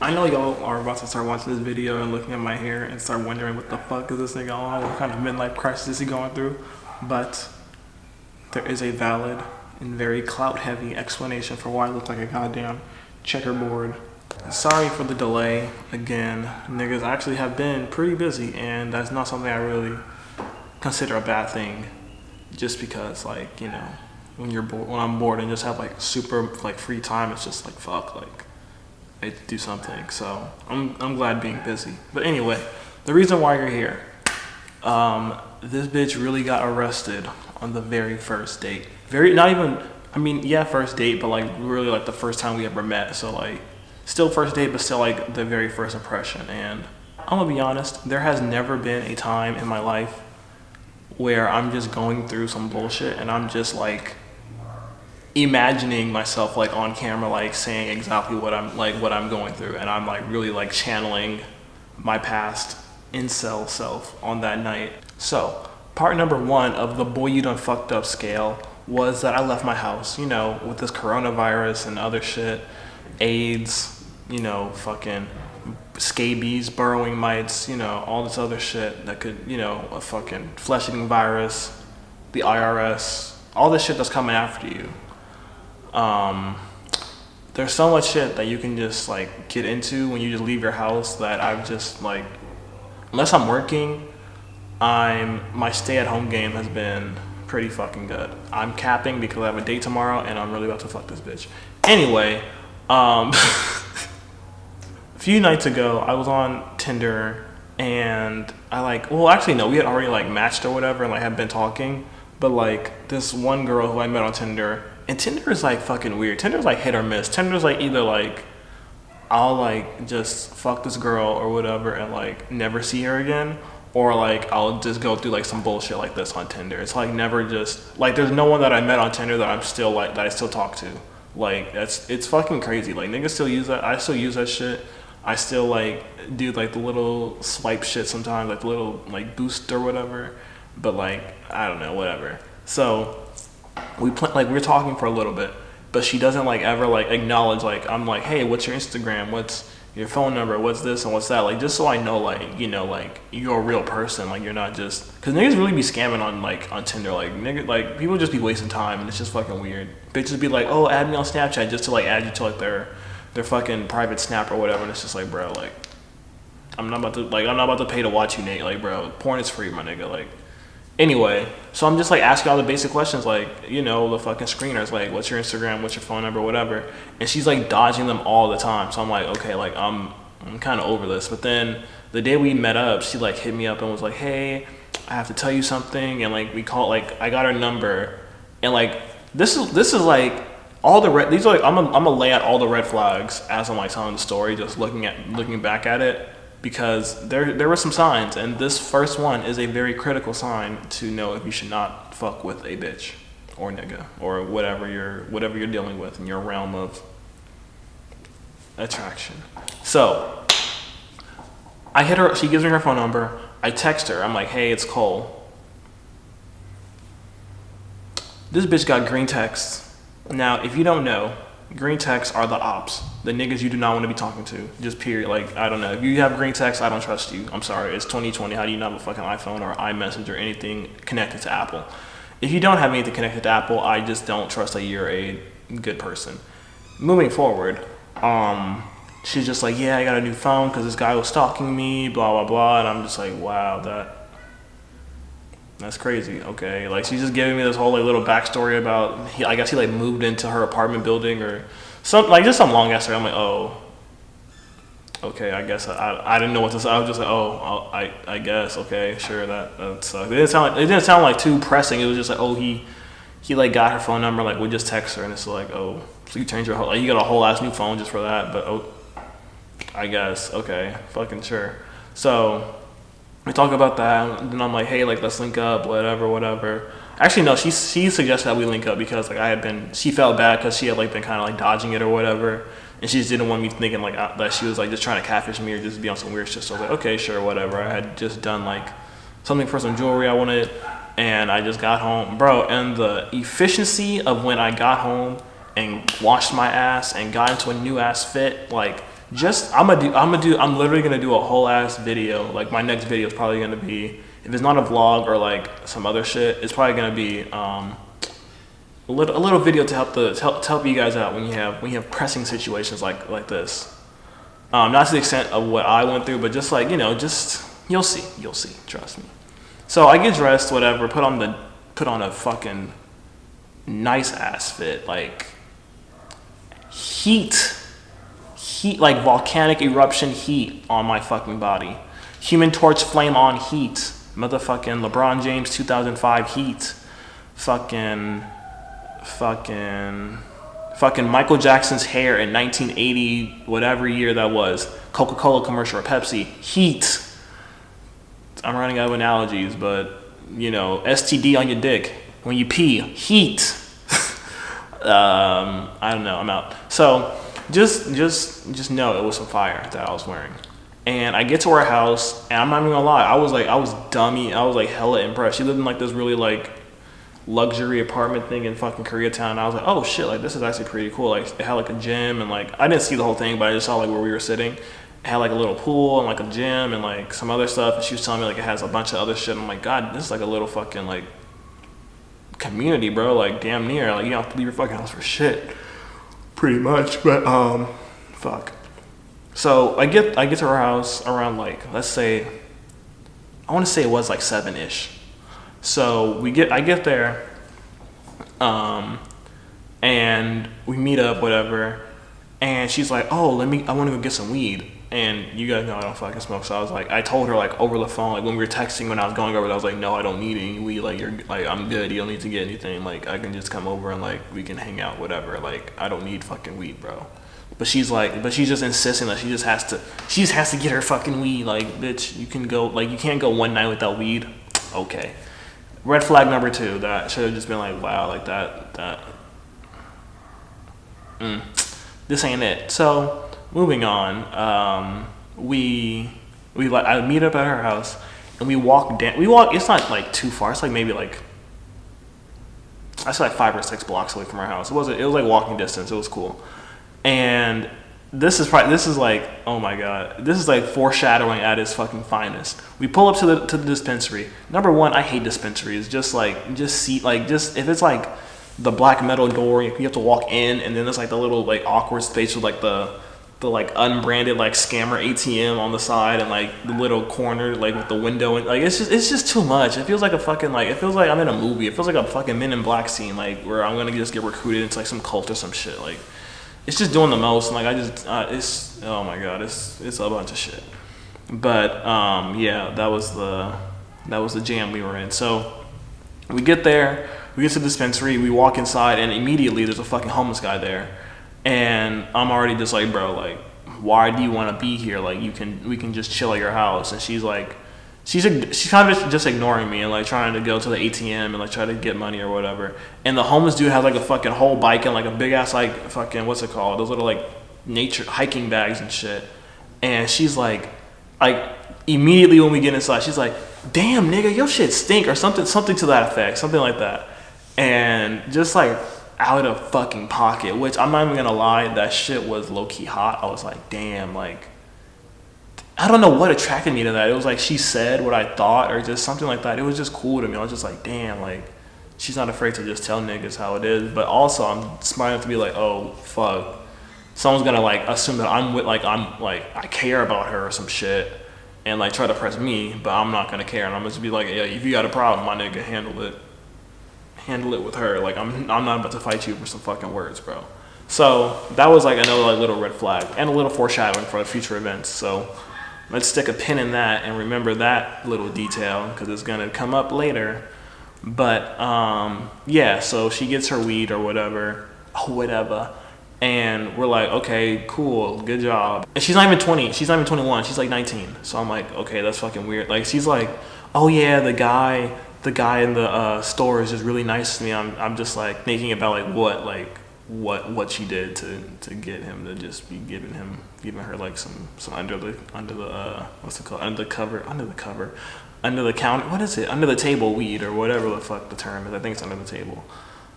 I know y'all are about to start watching this video and looking at my hair and start wondering what the fuck is this nigga on? What kind of midlife crisis is he going through? But there is a valid and very clout-heavy explanation for why I look like a goddamn checkerboard. Sorry for the delay. Again, niggas actually have been pretty busy, and that's not something I really consider a bad thing. Just because, like, you know, when you're bored, when I'm bored and just have like super like free time, it's just like fuck, like I do something. So I'm glad being busy. But anyway, the reason why you're here, this bitch really got arrested on the very first date. First date, but like really like the first time we ever met. So like still first date, but still like the very first impression. And I'm gonna be honest, there has never been a time in my life where I'm just going through some bullshit and I'm just like imagining myself like on camera, like saying exactly what I'm going through, and I'm like really like channeling my past incel self on that night. So part number one of the boy you done fucked up scale was that I left my house, you know, with this coronavirus and other shit, AIDS, you know, fucking scabies, burrowing mites, you know, all this other shit that could, you know, a fucking flesh-eating virus, the IRS, all this shit that's coming after you. There's so much shit that you can just like get into when you just leave your house that I've just like, unless I'm working, my stay-at-home game has been pretty fucking good. I'm capping because I have a date tomorrow and I'm really about to fuck this bitch. Anyway, a few nights ago I was on Tinder and we had already like matched or whatever and like had been talking, but like this one girl who I met on Tinder. And Tinder is like fucking weird. Tinder's like hit or miss. Tinder's like either like I'll like just fuck this girl or whatever and like never see her again, or like I'll just go through like some bullshit like this on Tinder. It's like never just like there's no one that I met on Tinder that I still talk to. Like it's fucking crazy. Like niggas still use that. I still use that shit. I still like do like the little swipe shit sometimes, like the little like boost or whatever. But like I don't know, whatever. So we were talking for a little bit, but she doesn't like ever like acknowledge like I'm like, hey, what's your Instagram, what's your phone number, what's this and what's that, like just so I know like, you know, like you're a real person, like you're not just, because niggas really be scamming on Tinder, like nigga, like people just be wasting time and it's just fucking weird. Bitches be like, oh, add me on Snapchat just to like add you to like their fucking private snap or whatever, and it's just like, bro, like I'm not about to pay to watch you, Nate, like bro, porn is free, my nigga, like. Anyway, so I'm just like asking all the basic questions, like, you know, the fucking screeners, like, what's your Instagram, what's your phone number, whatever. And she's like dodging them all the time. So I'm like, okay, like I'm kind of over this. But then the day we met up, she like hit me up and was like, hey, I have to tell you something. And like I got her number, and like this is like all the these are like I'm gonna lay out all the red flags as I'm like telling the story, just looking back at it. Because there were some signs, and this first one is a very critical sign to know if you should not fuck with a bitch or nigga or whatever you're dealing with in your realm of attraction. So I hit her. She gives me her phone number. I text her. I'm like, hey, it's Cole. This bitch got green texts. Now, if you don't know, green texts are the ops, the niggas you do not want to be talking to, just period. Like, I don't know, if you have green texts, I don't trust you. I'm sorry, it's 2020. How do you not have a fucking iPhone or iMessage or anything connected to Apple? If you don't have anything connected to Apple, I just don't trust that you're a good person. Moving forward, she's just like, yeah, I got a new phone because this guy was stalking me, blah blah blah, and I'm just like, wow, that's crazy. Okay, like she's just giving me this whole like little backstory about I guess he like moved into her apartment building or some like just some long ass story. I'm like, oh, okay, I guess I didn't know what to say. I was just like, oh, I guess, okay, sure, that sucks. It didn't sound like too pressing. It was just like, oh, he like got her phone number, like we just text her, and it's like, oh, so you changed your whole, like you got a whole ass new phone just for that, but oh, I guess, okay, fucking sure. So we talk about that, and then I'm like, hey, like let's link up, whatever. Actually, no, she suggested that we link up because like she felt bad because she had like been kind of like dodging it or whatever, and she just didn't want me thinking like that she was like just trying to catfish me or just be on some weird shit. So I was like, okay, sure, whatever. I had just done like something for some jewelry I wanted, and I just got home, bro. And the efficiency of when I got home and washed my ass and got into a new ass fit, like I'm literally gonna do a whole ass video. Like my next video is probably gonna be, if it's not a vlog or like some other shit, it's probably gonna be a little video to help you guys out when you have pressing situations like this. Not to the extent of what I went through, but just like, you know, just you'll see, trust me. So I get dressed, whatever, put on a fucking nice ass fit, like heat, like volcanic eruption heat on my fucking body. Human Torch flame on heat. Motherfucking LeBron James 2005 heat. Fucking Michael Jackson's hair in 1980, whatever year that was. Coca-Cola commercial or Pepsi. Heat. I'm running out of analogies, but you know, STD on your dick when you pee. Heat. I don't know. I'm out. So just know it was some fire that I was wearing. And I get to her house, and I'm not even gonna lie, I was dummy. I was like hella impressed. She lived in like this really like luxury apartment thing in fucking Koreatown. I was like, oh shit, like this is actually pretty cool. Like it had like a gym, and like I didn't see the whole thing, but I just saw like where we were sitting. It had like a little pool and like a gym and like some other stuff. And she was telling me like it has a bunch of other shit. I'm like, God, this is like a little fucking like community, bro. Like damn near. Like you don't have to leave your fucking house for shit, pretty much. But fuck. So I get to her house around like, let's say, I want to say it was like 7-ish. So I get there, and we meet up, whatever. And she's like, oh, I want to go get some weed. And you guys know I don't fucking smoke. So I told her like over the phone, like when we were texting, when I was going over, I was like, no, I don't need any weed. Like I'm good. You don't need to get anything. Like I can just come over and like we can hang out, whatever. Like I don't need fucking weed, bro. But she's just insisting that she just has to get her fucking weed. Like, bitch, you can't go one night without weed. Okay. Red flag number 2. That should have just been like, wow, like that. This ain't it. So moving on. I meet up at her house and we walk down. It's not like too far. It's like maybe like, I say like 5 or 6 blocks away from her house. It was like walking distance. It was cool. And this is like, oh my god, this is like foreshadowing at its fucking finest. We pull up to the dispensary. Number 1, I hate dispensaries. If it's like the black metal door, you have to walk in, and then there's like the little like awkward space with like the like unbranded like scammer ATM on the side, and like the little corner like with the window, and like it's just too much. It feels like it feels like I'm in a movie. It feels like a fucking Men in Black scene, like where I'm gonna just get recruited into like some cult or some shit. Like it's just doing the most, and like it's oh my god, it's a bunch of shit. But yeah, that was the jam we were in. So we get there, we get to the dispensary, we walk inside, and immediately there's a fucking homeless guy there, and I'm already just like, bro, like why do you want to be here? Like we can just chill at your house. And she's like, she's kind of just ignoring me and like trying to go to the ATM and like try to get money or whatever. And the homeless dude has like a fucking whole bike and like a big ass like fucking, what's it called? Those little like nature hiking bags and shit. And she's like immediately when we get inside, she's like, damn nigga, your shit stink, or something to that effect, something like that. And just like out of fucking pocket, which I'm not even gonna lie, that shit was low key hot. I was like, damn, like I don't know what attracted me to that. It was like she said what I thought, or just something like that. It was just cool to me. I was just like, damn, like she's not afraid to just tell niggas how it is. But also I'm smart enough to be like, oh fuck, someone's gonna like assume that I care about her or some shit and like try to press me, but I'm not gonna care, and I'm gonna just be like, yeah, if you got a problem, my nigga, handle it with her. Like I'm not about to fight you for some fucking words, bro. So that was like another like little red flag and a little foreshadowing for the future events. So let's stick a pin in that and remember that little detail because it's gonna come up later. But yeah, so she gets her weed or whatever, and we're like, okay, cool, good job. And she's not even 20, she's not even 21, she's like 19. So I'm like, okay, that's fucking weird. Like she's like, oh yeah, the guy in the store is just really nice to me. I'm just like thinking about what she did to get him to just be giving her like some under the what's it called, under the counter, what is it, under the table weed or whatever the fuck the term is. I think it's under the table.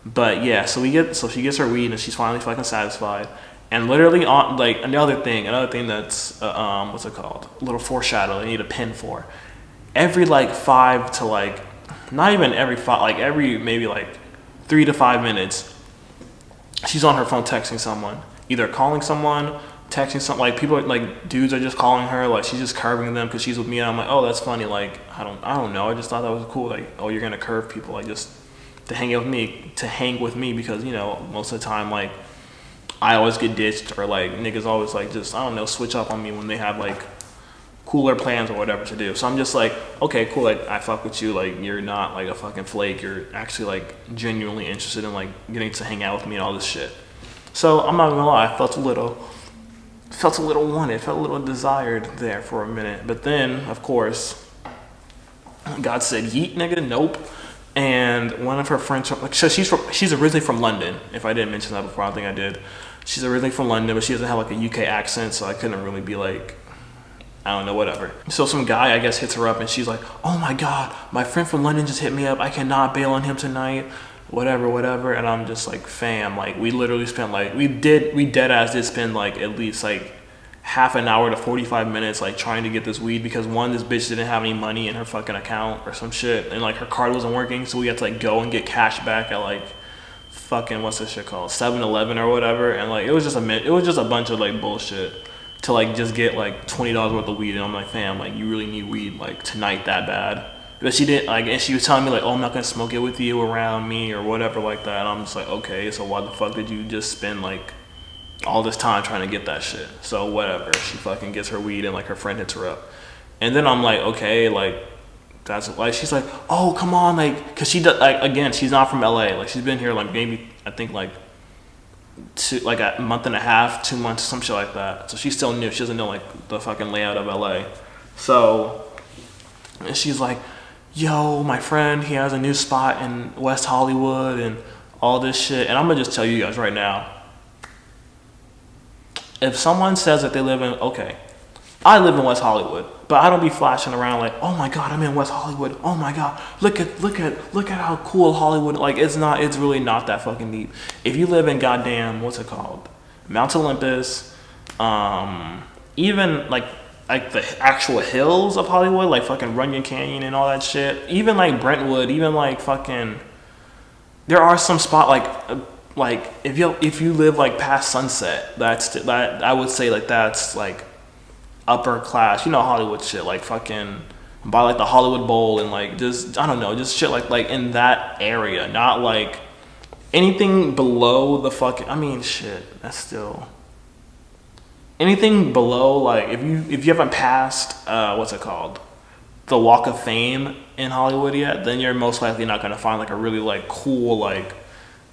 But yeah, so she gets her weed and she's finally fucking satisfied, And literally on like another thing that's what's it called? A little foreshadow. I need a pin for. Every like 5 to like, not even every 5, like every maybe like 3 to 5 minutes, she's on her phone texting someone, either calling someone, texting something. Like people, like dudes are just calling her, like she's just curving them because she's with me. And I'm like, oh, that's funny. Like I don't know. I just thought that was cool. Like, oh, you're gonna curve people, like just to hang with me because most of the time like I always get ditched, or like niggas always like just I don't know switch up on me when they have like cooler plans or whatever to do. So I'm just like, okay, cool, like I fuck with you, like you're not like a fucking flake, you're actually like genuinely interested in like getting to hang out with me and all this shit. So I'm not gonna lie, I felt a little wanted, felt a little desired there for a minute. But then of course God said yeet, nigga, nope. And one of her friends, like, so she's originally from London. If I didn't mention that before, I don't think I did. She's originally from London, but she doesn't have like a UK accent, so I couldn't really be like, I don't know, whatever. So some guy, I guess, hits her up, and she's like, oh my God, my friend from London just hit me up. I cannot bail on him tonight, whatever. And I'm just like, fam, like we literally spent like, we dead ass did spend like at least like half an hour to 45 minutes like trying to get this weed, because one, this bitch didn't have any money in her fucking account or some shit, and like her card wasn't working, so we had to like go and get cash back at like fucking what's this shit called, 7-Eleven or whatever. And like it was just a bunch of like bullshit to like just get like $20 worth of weed. And I'm like, fam, like you really need weed like tonight that bad? But she didn't like, and she was telling me like, oh, I'm not gonna smoke it with you around me or whatever like that. And I'm just like, okay, so why the fuck did you just spend like all this time trying to get that shit? So whatever, she fucking gets her weed, and like her friend hits her up. And then I'm like, okay, like that's like, she's like, oh come on, like, cause she does, like, again, she's not from LA, like she's been here like maybe I think like a month and a half, 2 months, some shit like that. So she's still new, she doesn't know like the fucking layout of LA. So and she's like, yo, my friend, he has a new spot in West Hollywood and all this shit. And I'm gonna just tell you guys right now, if someone says that they live in, okay, I live in West Hollywood, but I don't be flashing around like, oh my God, I'm in West Hollywood. Oh my God, look at how cool Hollywood. Like it's really not that fucking deep. If you live in goddamn, what's it called, Mount Olympus, even like the actual hills of Hollywood, like fucking Runyon Canyon and all that shit. Even like Brentwood, even like fucking, there are some spot like if you live like past Sunset, that I would say like that's like upper class, Hollywood shit, like fucking by like the Hollywood Bowl and like just I don't know, just shit like in that area, not like anything below the fucking, I mean shit, that's still anything below like if you haven't passed what's it called, the Walk of Fame in Hollywood yet, then you're most likely not gonna find like a really like cool like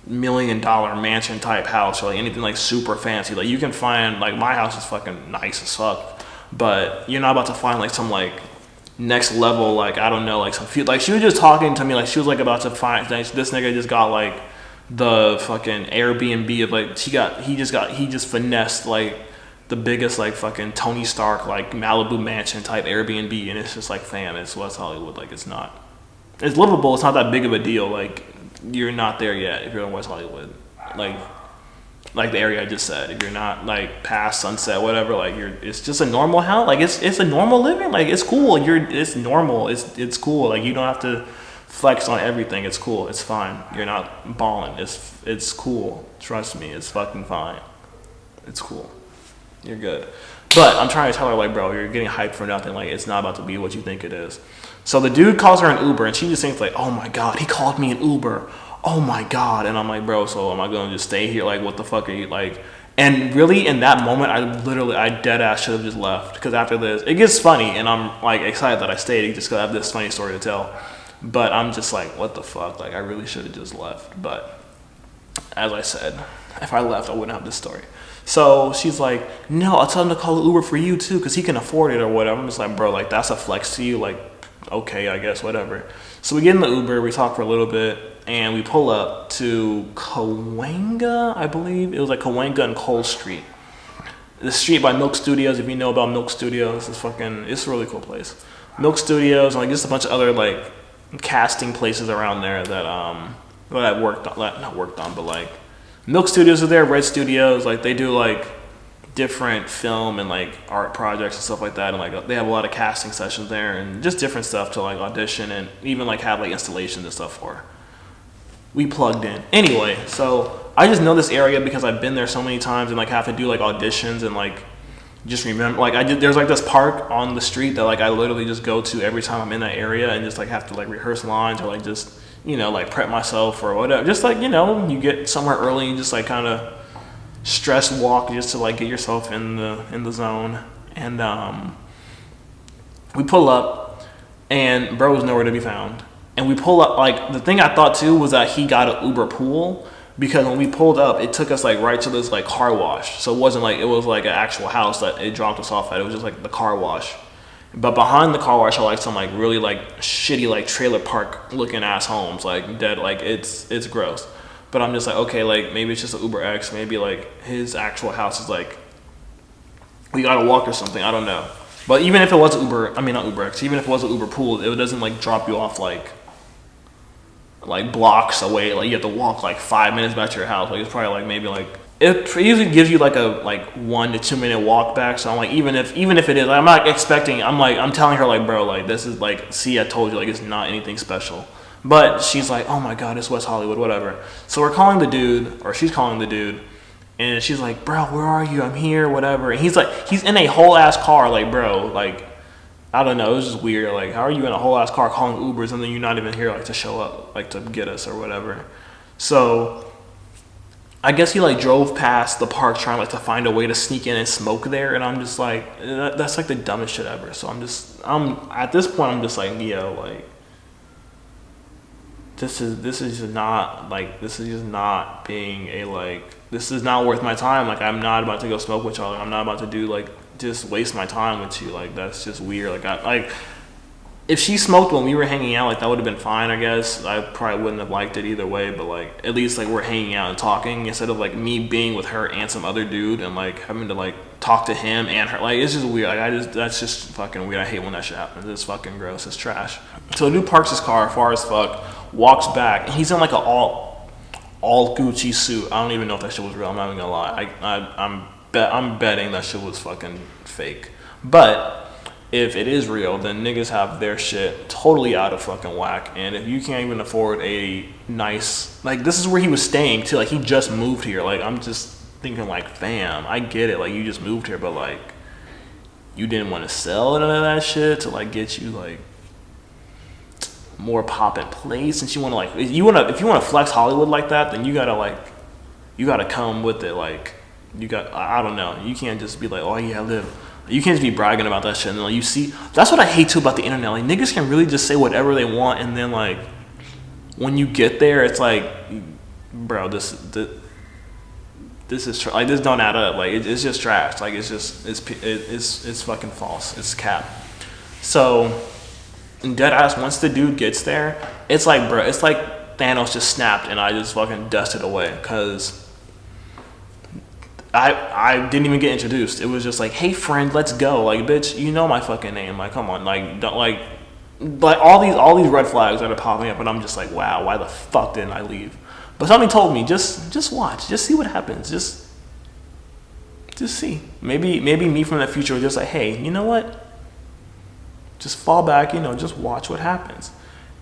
$1 million mansion type house or like anything like super fancy. Like you can find like my house is fucking nice as fuck, but you're not about to find like some like next level, like I don't know, like some few, like she was just talking to me like she was like about to find like, this nigga just got like the fucking Airbnb of like he just finessed like the biggest like fucking Tony Stark like Malibu mansion type Airbnb, and it's just like, fam, it's West Hollywood, like it's livable, it's not that big of a deal, like you're not there yet if you're in West Hollywood, like the area I just said. If you're not like past Sunset, whatever, like it's just a normal house, like it's a normal living, like it's cool, it's normal, it's cool, like you don't have to flex on everything, it's cool, it's fine, you're not balling, it's cool, trust me, it's fucking fine, it's cool, you're good. But I'm trying to tell her like, bro, you're getting hyped for nothing, like it's not about to be what you think it is. So the dude calls her an Uber, and she just thinks like, oh my God, he called me an Uber, oh my God. And I'm like, bro, so am I gonna just stay here, like what the fuck are you like? And really in that moment I dead ass should have just left, because after this it gets funny and I'm like excited that I stayed just because I have this funny story to tell. But I'm just like, what the fuck, like I really should have just left. But as I said, if I left I wouldn't have this story. So she's like, no, I'll tell him to call an Uber for you too, because he can afford it or whatever. I'm just like, bro, like that's a flex to you, like okay, I guess, whatever. So we get in the Uber, we talk for a little bit, and we pull up to Cahuenga, I believe. It was like Cahuenga and Cole Street. The street by Milk Studios, if you know about Milk Studios, it's a really cool place. Milk Studios, and like just a bunch of other like casting places around there that I worked on, not worked on, but like Milk Studios are there, Red Studios, like they do like different film and like art projects and stuff like that, and like they have a lot of casting sessions there and just different stuff to like audition and even like have like installations and stuff for. We plugged in anyway. So I just know this area because I've been there so many times and like have to do like auditions and like just remember, like there's like this park on the street that like I literally just go to every time I'm in that area and just like have to like rehearse lines or like just, you know, like prep myself or whatever. Just like, you know, you get somewhere early and just like kind of stress walk just to like get yourself in the zone. And we pull up and bro was nowhere to be found. And we pull up, like the thing I thought too was that he got an Uber pool, because when we pulled up it took us like right to this like car wash. So it wasn't like it was like an actual house that it dropped us off at. It was just like the car wash. But behind the car wash are like some like really like shitty like trailer park looking ass homes, like dead, like it's gross. But I'm just like, okay, like maybe it's just an Uber X, maybe like his actual house is like we gotta walk or something, I don't know. But even if it was Uber, I mean not Uber X, even if it was an Uber pool, it doesn't like drop you off like blocks away, like you have to walk like 5 minutes back to your house. Like it's probably like maybe like it usually gives you like a like 1 to 2 minute walk back. So I'm like, even if it is, I'm not expecting, I'm telling her like, bro, like this is like, see, I told you, like it's not anything special. But she's like, oh my god, it's West Hollywood, whatever. So we're calling the dude, or she's calling the dude, and she's like, bro, where are you? I'm here, whatever. And he's like, he's in a whole ass car, like bro, like I don't know, it was just weird. Like, how are you in a whole ass car calling Ubers and then you're not even here like to show up, like to get us or whatever. So I guess he like drove past the park trying like to find a way to sneak in and smoke there, and I'm just like, that's like the dumbest shit ever. So I'm at this point I'm just like, yo, like this is just not being a like, this is not worth my time. Like I'm not about to go smoke with y'all. Like, I'm not about to do like just waste my time with you. Like that's just weird. Like if she smoked when we were hanging out, like that would have been fine, I guess. I probably wouldn't have liked it either way, but like at least like we're hanging out and talking instead of like me being with her and some other dude and like having to like talk to him and her. Like it's just weird. Like that's just fucking weird. I hate when that shit happens. It's fucking gross. It's trash. So the dude parks his car far as fuck, walks back, and he's in like a all Gucci suit. I don't even know if that shit was real. I'm not even gonna lie. I'm betting that shit was fucking fake. But if it is real, then niggas have their shit totally out of fucking whack. And if you can't even afford a nice, like this is where he was staying too. Like he just moved here. Like I'm just thinking like, fam, I get it. Like you just moved here, but like you didn't want to sell none of that shit to like get you like more poppin' place. Since you want to like, if you want to flex Hollywood like that, then you gotta come with it. Like I don't know. You can't just be like, oh yeah, you can't just be bragging about that shit. And then like, you see, that's what I hate too about the internet. Like niggas can really just say whatever they want, and then like when you get there, it's like, bro, this is like this don't add up. Like it's just trash. Like it's fucking false. It's cap. So dead ass, once the dude gets there, it's like, bro, it's like Thanos just snapped and I just fucking dusted away, because I didn't even get introduced. It was just like, hey friend, let's go. Like bitch, you know my fucking name. Like come on, like don't like all these red flags that are popping up, and I'm just like, wow, why the fuck didn't I leave? But something told me, just watch, just see what happens, just see. Maybe me from the future was just like, hey, you know what? Just fall back, you know, just watch what happens.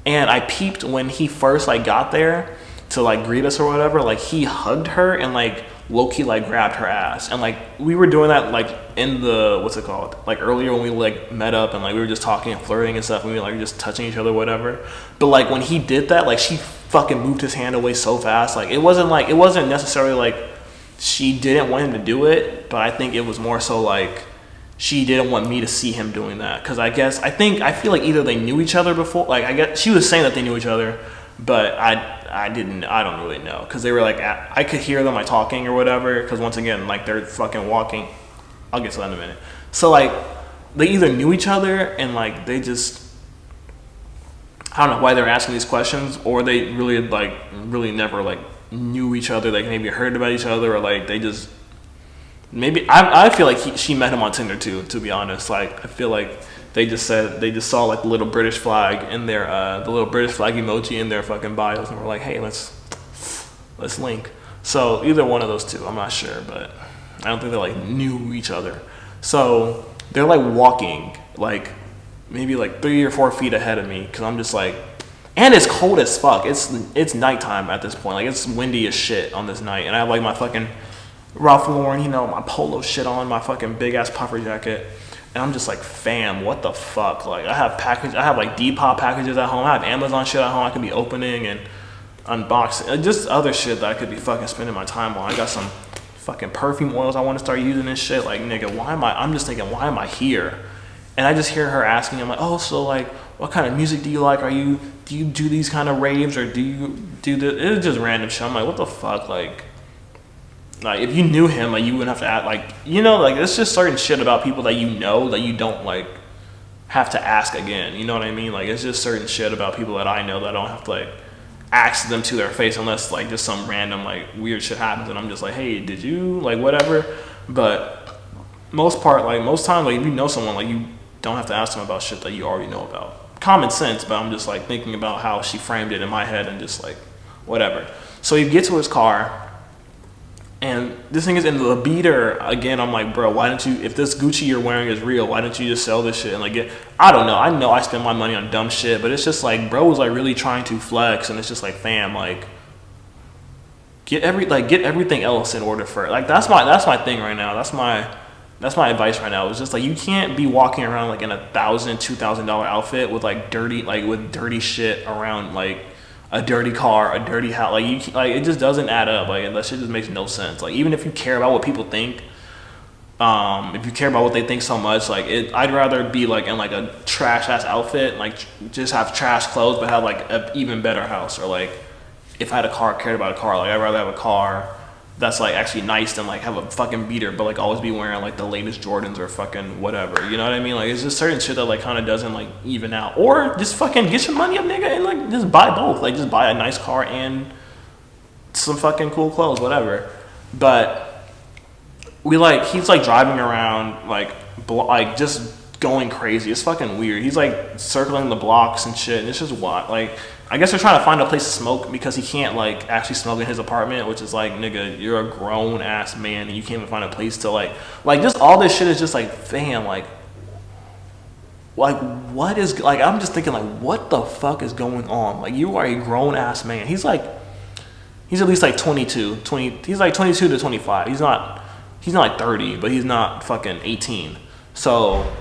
And I peeped when he first like got there to like greet us or whatever. Like he hugged her and like low-key like grabbed her ass, and like we were doing that like in the, what's it called, like earlier when we like met up and like we were just talking and flirting and stuff, and we were like just touching each other, whatever. But like when he did that, like she fucking moved his hand away so fast. Like it wasn't necessarily like she didn't want him to do it, but I think it was more so like she didn't want me to see him doing that, because I feel like either they knew each other before, like I guess she was saying that they knew each other, but I don't really know, because they were like, I could hear them like talking or whatever, because once again, like they're fucking walking. I'll get to that in a minute. So like they either knew each other and like they just, I don't know why they're asking these questions, or they really never like knew each other, like maybe heard about each other, or like they just maybe I feel like she met him on Tinder too, to be honest. Like I feel like they just saw like the little British flag in their the little British flag emoji in their fucking bios, and were like, hey, let's link. So either one of those two, I'm not sure, but I don't think they like knew each other. So they're like walking like maybe like 3 or 4 feet ahead of me because I'm just like, and it's cold as fuck. It's nighttime at this point. Like it's windy as shit on this night, and I have like my fucking Ralph Lauren, my polo shit on, my fucking big ass puffer jacket. And I'm just like, fam, what the fuck? Like, I have like Depop packages at home. I have Amazon shit at home I could be opening and unboxing. Just other shit that I could be fucking spending my time on. I got some fucking perfume oils I want to start using and shit. Like, nigga, I'm just thinking, why am I here? And I just hear her asking, I'm like, oh, so like, what kind of music do you like? Do you do these kind of raves or do you do this? It's just random shit. I'm like, what the fuck? Like if you knew him, like you wouldn't have to act like, like it's just certain shit about people that that you don't like have to ask again. You know what I mean? Like it's just certain shit about people that I know that I don't have to like ask them to their face unless like just some random like weird shit happens and I'm just like, hey, did you like whatever? But most times like if you know someone, like you don't have to ask them about shit that you already know about. Common sense, but I'm just like thinking about how she framed it in my head and just like whatever. So you get to his car. And this thing is in the beater again. I'm like, bro, why don't you? If this Gucci you're wearing is real, why don't you just sell this shit and like get? I don't know. I know I spend my money on dumb shit, but it's just like, bro was like really trying to flex, and it's just like, fam, like get everything else in order first. Like that's my thing right now. That's my advice right now. It's just like you can't be walking around like in a $1,000-$2,000 outfit with like dirty shit around like. A dirty car, a dirty house, it just doesn't add up. Like that shit just makes no sense. Like even if you care about what people think, if you care about what they think so much, I'd rather be like in like a trash ass outfit, like just have trash clothes, but have like an even better house. Or like if I had a car, cared about a car, like I'd rather have a car that's like actually nice than like have a fucking beater, but like always be wearing like the latest Jordans or fucking whatever. You know what I mean? Like it's just certain shit that like kind of doesn't like even out. Or just fucking get your money up, nigga, and like just buy both. Like just buy a nice car and some fucking cool clothes, whatever. But he's like driving around like just going crazy. It's fucking weird. He's like circling the blocks and shit, and it's just what like. I guess they're trying to find a place to smoke because he can't like actually smoke in his apartment, which is like, nigga, you're a grown ass man and you can't even find a place to like just all this shit is just like, fam, like what is like, I'm just thinking like, what the fuck is going on? Like you are a grown ass man. He's at least like 22, he's like 22 to 25. He's not like 30, but he's not fucking 18. So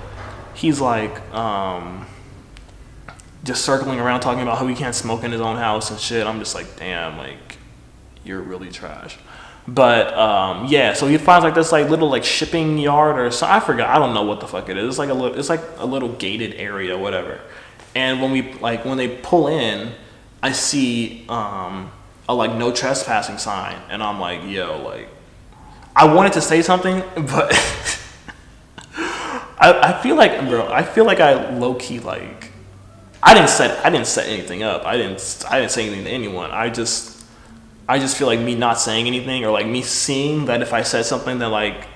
he's like, just circling around talking about how he can't smoke in his own house and shit. I'm just like, damn, like you're really trash. But yeah, so he finds like this like little like shipping yard or so, I forgot. I don't know what the fuck it is. It's like a little gated area, whatever. And when they pull in, I see a like no trespassing sign, and I'm like, yo, like I wanted to say something, but I feel like I low key like. I didn't set anything up. I didn't say anything to anyone. I just feel like me not saying anything, or like me seeing that if I said something that like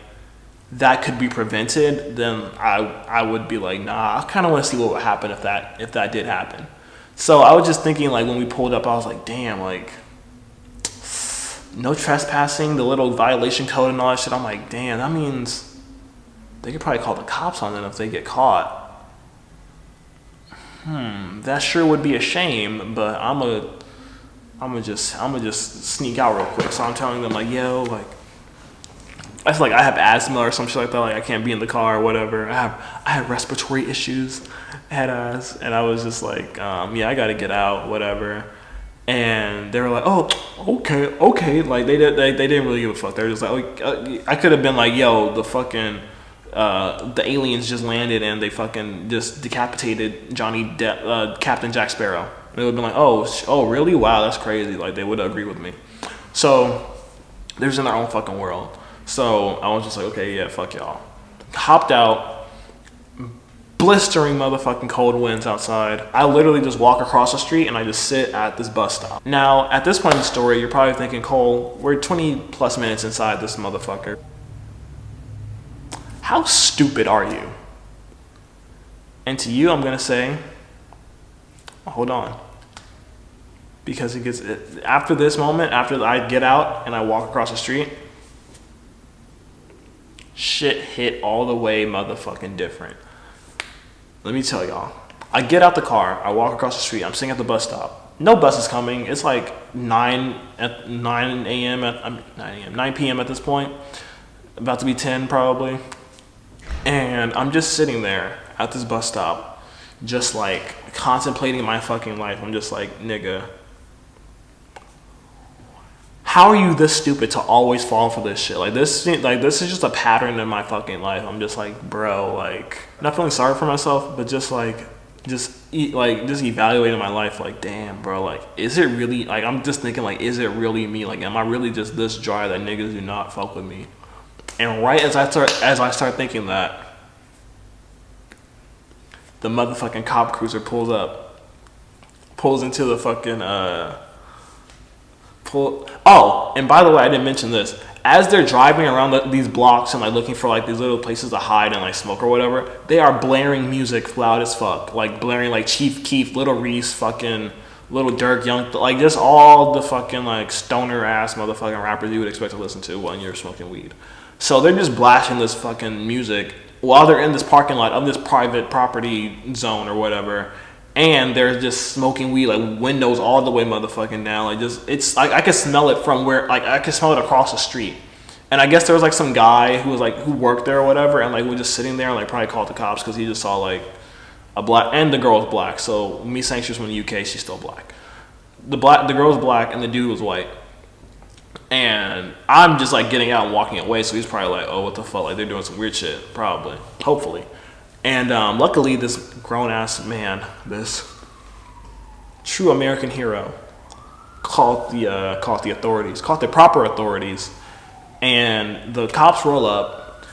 that could be prevented, then I would be like, nah, I kind of want to see what would happen if that did happen. So I was just thinking like when we pulled up, I was like, damn, like no trespassing, the little violation code and all that shit. I'm like, damn, that means they could probably call the cops on them if they get caught. That sure would be a shame, but I'm gonna just sneak out real quick. So I'm telling them like, yo, like I feel like I have asthma or some shit like that. Like I can't be in the car or whatever. I have respiratory issues, head ass, and I was just like, yeah, I gotta get out, whatever. And they were like, oh, okay. Like they didn't really give a fuck. They were just like, I could have been like, yo, the fucking. The aliens just landed and they fucking just decapitated Captain Jack Sparrow. They would have been like, oh, really? Wow, that's crazy. Like they would agree with me. So they're just in their own fucking world. So I was just like, okay, yeah, fuck y'all. Hopped out, blistering motherfucking cold winds outside. I literally just walk across the street and I just sit at this bus stop. Now, at this point in the story, you're probably thinking, Cole, we're 20 plus minutes inside this motherfucker. How stupid are you? And to you, I'm going to say, hold on. because it gets after this moment, after I get out and I walk across the street, shit hit all the way motherfucking different. Let me tell y'all. I get out the car, I walk across the street, I'm sitting at the bus stop. No bus is coming. It's like 9 p.m. at this point. About to be 10 probably. And I'm just sitting there at this bus stop, just like contemplating my fucking life. I'm just like, nigga, how are you this stupid to always fall for this shit? Like this is just a pattern in my fucking life. I'm just like, bro, like, not feeling sorry for myself, but just evaluating my life. Like, damn, bro, like, is it really, like, I'm just thinking, like, is it really me? Like, am I really just this dry that niggas do not fuck with me? And right as I start thinking that, the motherfucking cop cruiser pulls into the fucking Oh, and by the way, I didn't mention this. As they're driving around these blocks and like looking for like these little places to hide and like smoke or whatever, they are blaring music loud as fuck, like blaring like Chief Keef, Little Reese, fucking Little Durk, Young, like just all the fucking like stoner ass motherfucking rappers you would expect to listen to when you're smoking weed. So they're just blasting this fucking music while they're in this parking lot of this private property zone or whatever. And they're just smoking weed, like windows all the way motherfucking down. Like just, it's like I could smell it from where, like I could smell it across the street. And I guess there was like some guy who worked there or whatever, and like was just sitting there and like probably called the cops because he just saw like a black, and the girl was black. So me saying she was from the UK, she's still black. The girl was black and the dude was white. And I'm just like getting out and walking away, so he's probably like, oh, what the fuck? Like they're doing some weird shit, probably, hopefully. And luckily, this grown-ass man, this true American hero, called the authorities, called the proper authorities, and the cops roll up,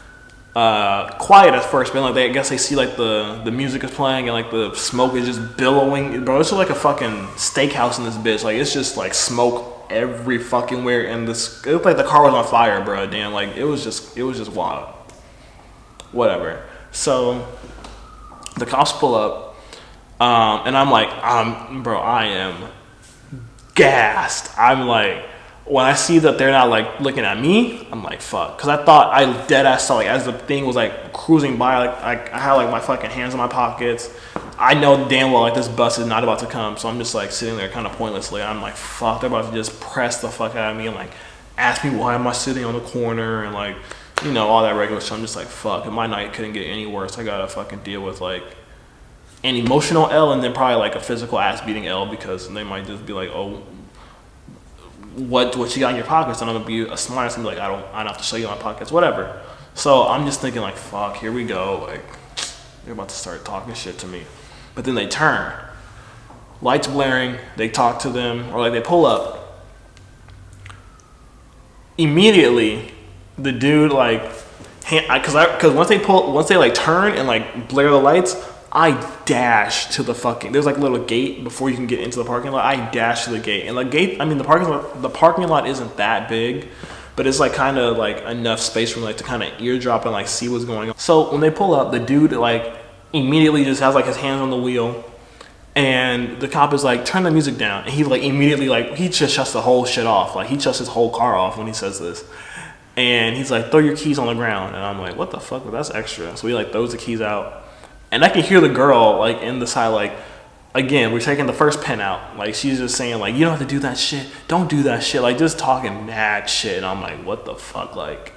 quiet at first, but like I guess they see like the music is playing and like the smoke is just billowing. Bro, it's just like a fucking steakhouse in this bitch. Like it's just like smoke every fucking where, and it looked like the car was on fire, bro. Damn, like it was just wild. Whatever. So the cops pull up, and I'm like, bro, I am gassed. I'm like, when I see that they're not like looking at me, I'm like, fuck. Cause I thought I dead ass saw like as the thing was like cruising by, like I had like my fucking hands in my pockets. I know damn well like this bus is not about to come, so I'm just like sitting there kind of pointlessly. I'm like, fuck, they're about to just press the fuck out of me and like ask me why am I sitting on the corner and like, you know, all that regular shit. I'm just like, fuck, and my night couldn't get any worse. I gotta fucking deal with like an emotional L and then probably like a physical ass beating L, because they might just be like, oh, what you got in your pockets? And I'm gonna be a smart and be like, I don't have to show you my pockets, whatever. So I'm just thinking like, fuck, here we go. Like they're about to start talking shit to me. But then they turn, lights blaring, they talk to them, or like they pull up. Immediately, the dude like, because once they like turn and like blare the lights, I dash to the fucking, there's like a little gate before you can get into the parking lot. I dash to the gate, and the gate, I mean the parking lot isn't that big, but it's like kind of like enough space for me like to kind of eardrop and like see what's going on. So when they pull up, the dude like immediately just has like his hands on the wheel, and the cop is like, turn the music down, and he like immediately like he just shuts the whole shit off. Like he shuts his whole car off when he says this. And he's like, throw your keys on the ground. And I'm like, what the fuck? Well, that's extra. So he like throws the keys out. And I can hear the girl like in the side, like, again, we're taking the first pen out. Like she's just saying like, you don't have to do that shit. Don't do that shit. Like just talking mad shit. And I'm like, what the fuck? Like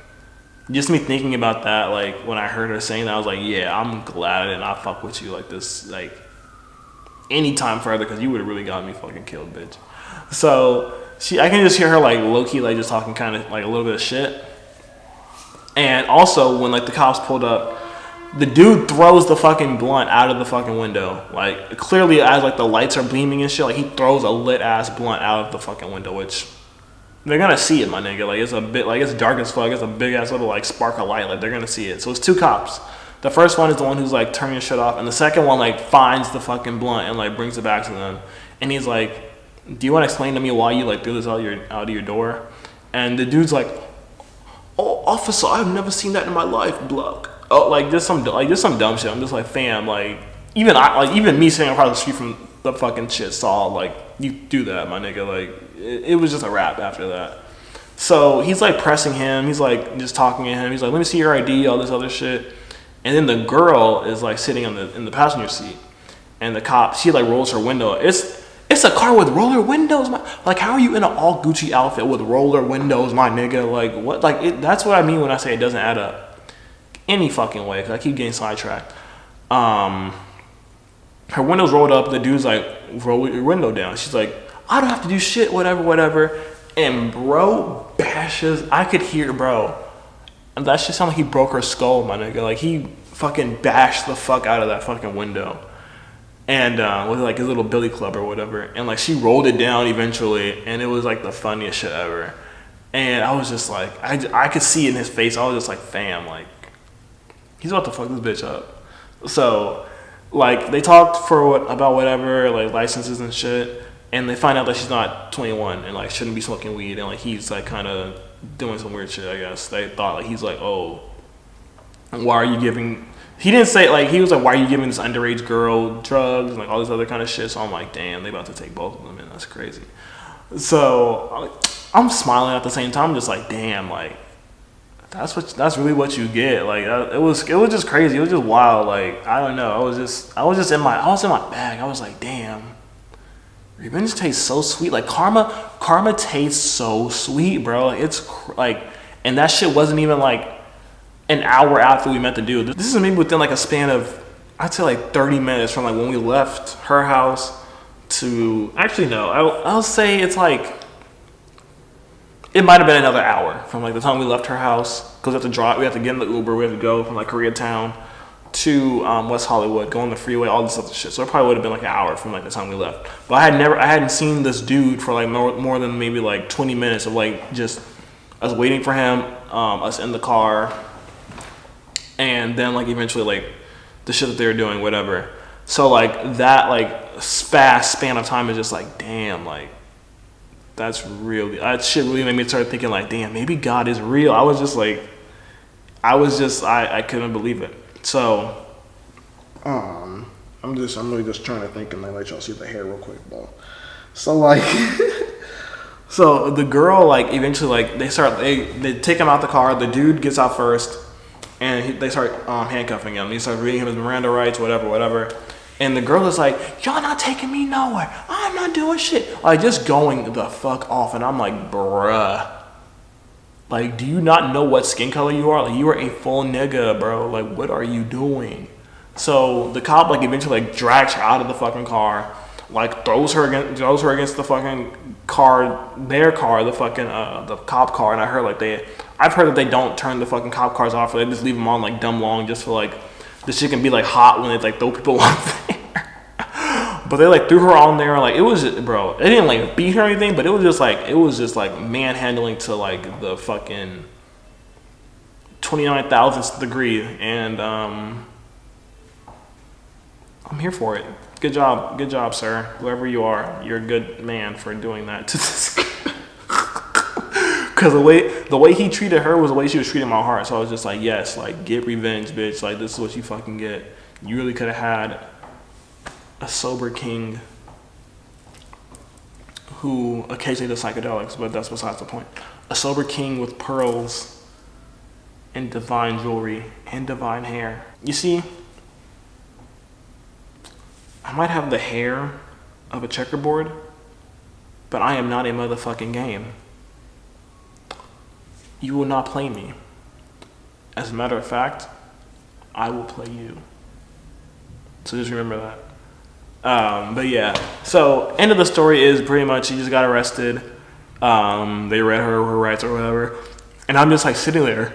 just me thinking about that, like when I heard her saying that, I was like, yeah, I'm glad I did not fuck with you like this, like anytime further, because you would have really got me fucking killed, bitch. So I can just hear her like low-key like just talking kind of like a little bit of shit. And also when like the cops pulled up, the dude throws the fucking blunt out of the fucking window. Like clearly as like the lights are beaming and shit, like he throws a lit ass blunt out of the fucking window, which they're gonna see it, my nigga. Like it's a bit, like it's dark as fuck. It's a big ass little like spark of light. Like they're gonna see it. So it's two cops. The first one is the one who's like turning shit off, and the second one like finds the fucking blunt and like brings it back to them. And he's like, do you want to explain to me why you like threw this out of your door? And the dude's like, oh, officer, I've never seen that in my life, block. Oh, like just some dumb shit. I'm just like, fam, like even me sitting across the street from the fucking shit saw, like, you do that, my nigga. Like, it was just a wrap after that. So he's like pressing him. He's like just talking to him. He's like, let me see your ID, all this other shit. And then the girl is like sitting in the passenger seat. And the cop, she like rolls her window. It's a car with roller windows. Like, how are you in an all Gucci outfit with roller windows, my nigga? Like, what? Like, that's what I mean when I say it doesn't add up any fucking way. Because I keep getting sidetracked. Her window's rolled up. The dude's like, roll your window down. She's like, I don't have to do shit, whatever. And bro bashes. I could hear, bro. And that shit sounded like he broke her skull, my nigga. Like, he fucking bashed the fuck out of that fucking window. And with like his little billy club or whatever. And like she rolled it down eventually. And it was like the funniest shit ever. And I was just like, I could see in his face. I was just like, fam, like, he's about to fuck this bitch up. So, like, they talked about whatever, like licenses and shit. And they find out that she's not 21 and like shouldn't be smoking weed. And like he's like kind of doing some weird shit, I guess. They thought like he's like, oh, why are you giving... He didn't say, like, he was like, why are you giving this underage girl drugs and like all this other kind of shit. So I'm like, damn, they about to take both of them in. That's crazy. So I'm smiling at the same time. I'm just like, damn, like, that's really what you get. Like, it was just crazy. It was just wild. Like, I don't know. I was in my bag. I was like, damn, revenge tastes so sweet. Like, karma tastes so sweet, bro. Like, it's like, and that shit wasn't even like an hour after we met the dude. This is maybe within like a span of, I'd say like 30 minutes from like when we left her house to, actually no, I'll say it's like, it might have been another hour from like the time we left her house, because we have to drive, we have to get in the Uber, we have to go from like Koreatown to West Hollywood, go on the freeway, all this other shit. So it probably would have been like an hour from like the time we left. But I hadn't seen this dude for like more than maybe like 20 minutes of like just us waiting for him, us in the car, and then like eventually like the shit that they were doing, whatever. So like that like fast span of time is just like, damn, like that shit really made me start thinking like, damn, maybe God is real. I couldn't believe it. So I'm really just trying to think and like let y'all see the hair real quick, bro. So like so the girl like eventually like they take him out the car. The dude gets out first. And they start handcuffing him. He starts reading him his Miranda rights, whatever. And the girl is like, y'all not taking me nowhere. I'm not doing shit. Like, just going the fuck off. And I'm like, bruh. Like, do you not know what skin color you are? Like, you are a full nigga, bro. Like, what are you doing? So the cop, like, eventually, like, drags her out of the fucking car. Like, throws her against the fucking car, their car, the fucking, the cop car. And I've heard that they don't turn the fucking cop cars off, or they just leave them on like dumb long just for like the shit can be like hot when they like throw people on there. But they like threw her on there, like it was just, bro. They didn't like beat her or anything, but it was just like manhandling to like the fucking 29,000th degree, and I'm here for it. Good job, sir. Whoever you are, you're a good man for doing that to this. Because the way he treated her was the way she was treating my heart. So I was just like, yes, like, get revenge, bitch. Like, this is what you fucking get. You really could have had a sober king who occasionally does psychedelics, but that's besides the point. A sober king with pearls and divine jewelry and divine hair. You see, I might have the hair of a checkerboard, but I am not a motherfucking game. You will not play me. As a matter of fact, I will play you. So just remember that. But yeah, so end of the story is pretty much she just got arrested. They read her rights or whatever. And I'm just like sitting there.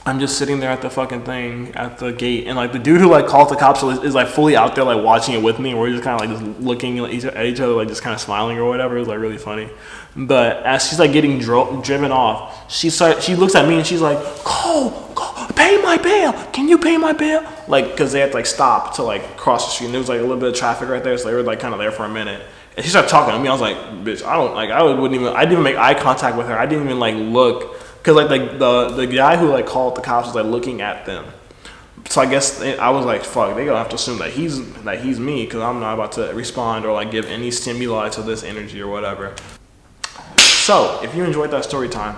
I'm just sitting there at the fucking thing, at the gate. And like the dude who like calls the cops is like fully out there like watching it with me. And we're just kind of like just looking at each other, like just kind of smiling or whatever. It was like really funny. But as she's like getting driven off, she looks at me and she's like, Cole, pay my bail. Can you pay my bail? Like, because they had to like stop to like cross the street. And there was like a little bit of traffic right there. So they were like kind of there for a minute. And she started talking to me. I was like, bitch, I didn't even make eye contact with her. I didn't even like look. Because like the guy who like called the cops was like looking at them. So I guess I was like, fuck, they gonna have to assume that he's me, because I'm not about to respond or like give any stimuli to this energy or whatever. So if you enjoyed that story time,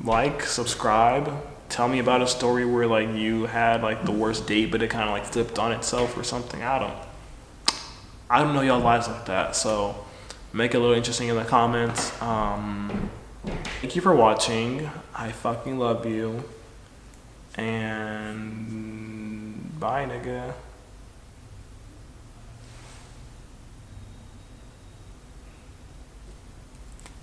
like, subscribe, tell me about a story where like you had like the worst date, but it kind of like flipped on itself or something. I don't know y'all lives like that, so make it a little interesting in the comments. Thank you for watching. I fucking love you. And bye, nigga.